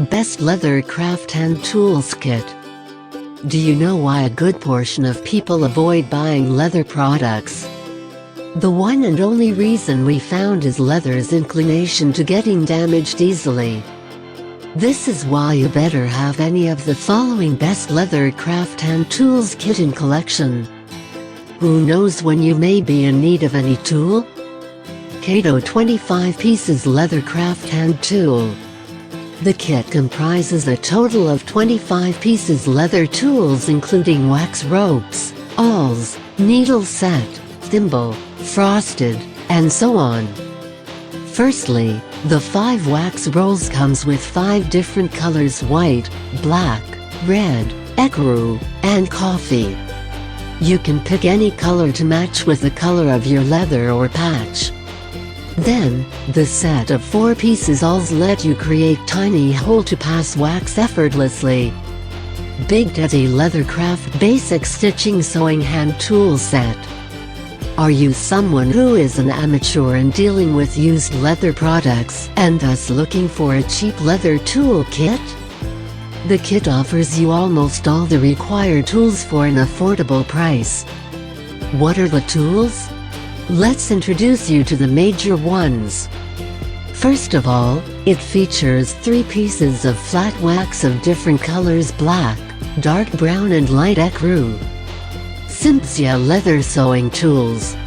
Best Leather Craft Hand Tools Kit. Do you know why a good portion of people avoid buying leather products? The one and only reason we found is leather's inclination to getting damaged easily. This is why you better have any of the following Best Leather Craft Hand Tools Kit in collection. Who knows when you may be in need of any tool? Kato 25 pieces leather craft hand tool. The kit comprises a total of 25 pieces leather tools including wax ropes, awls, needle set, thimble, frosted, and so on. Firstly, the 5 wax rolls comes with 5 different colors: white, black, red, ecru, and coffee. You can pick any color to match with the color of your leather or patch. Then, the set of 4 pieces awls let you create tiny hole-to-pass wax effortlessly. Big Daddy Leather Craft Basic Stitching Sewing Hand Tool Set. Are you someone who is an amateur in dealing with used leather products and thus looking for a cheap leather tool kit? The kit offers you almost all the required tools for an affordable price. What are the tools? Let's introduce you to the major ones. First of all, it features 3 pieces of flat wax of different colors: black, dark brown and light ecru. Simpsia Leather Sewing Tools.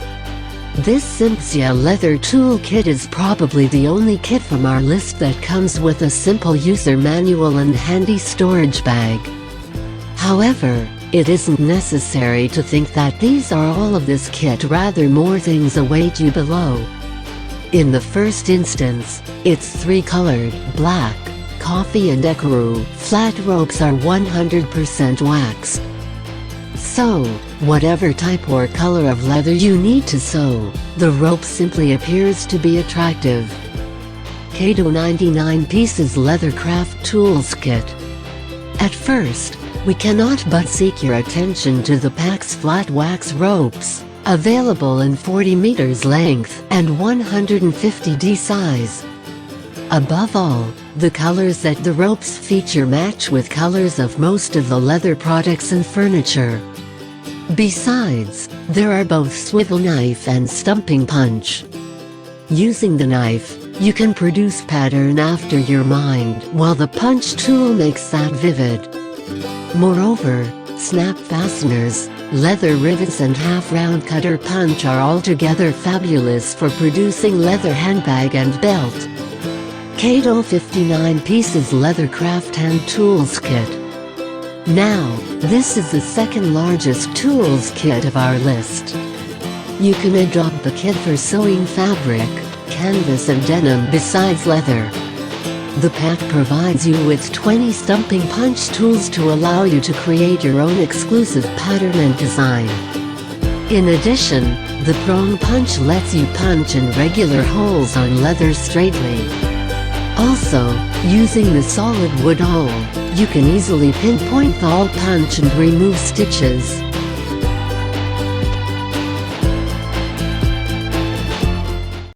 This Simpsia Leather Tool Kit is probably the only kit from our list that comes with a simple user manual and handy storage bag. However, it isn't necessary to think that these are all of this kit, rather more things await you below. In the first instance, its 3-colored, black, coffee and ecru, flat ropes are 100% waxed. So, whatever type or color of leather you need to sew, the rope simply appears to be attractive. Kato 99 pieces Leather Craft Tools Kit. At first, we cannot but seek your attention to the PAX flat wax ropes, available in 40 meters length and 150 D size. Above all, the colors that the ropes feature match with colors of most of the leather products and furniture. Besides, there are both swivel knife and stumping punch. Using the knife, you can produce pattern after your mind, while the punch tool makes that vivid. Moreover, snap fasteners, leather rivets and half-round cutter punch are altogether fabulous for producing leather handbag and belt. Kato 59 pieces Leather Craft Hand Tools Kit. Now, this is the second largest tools kit of our list. You can adopt the kit for sewing fabric, canvas and denim besides leather. The pack provides you with 20 stumping punch tools to allow you to create your own exclusive pattern and design. In addition, the prong punch lets you punch in regular holes on leather straightly. Also, using the solid wood awl, you can easily pinpoint the awl punch and remove stitches.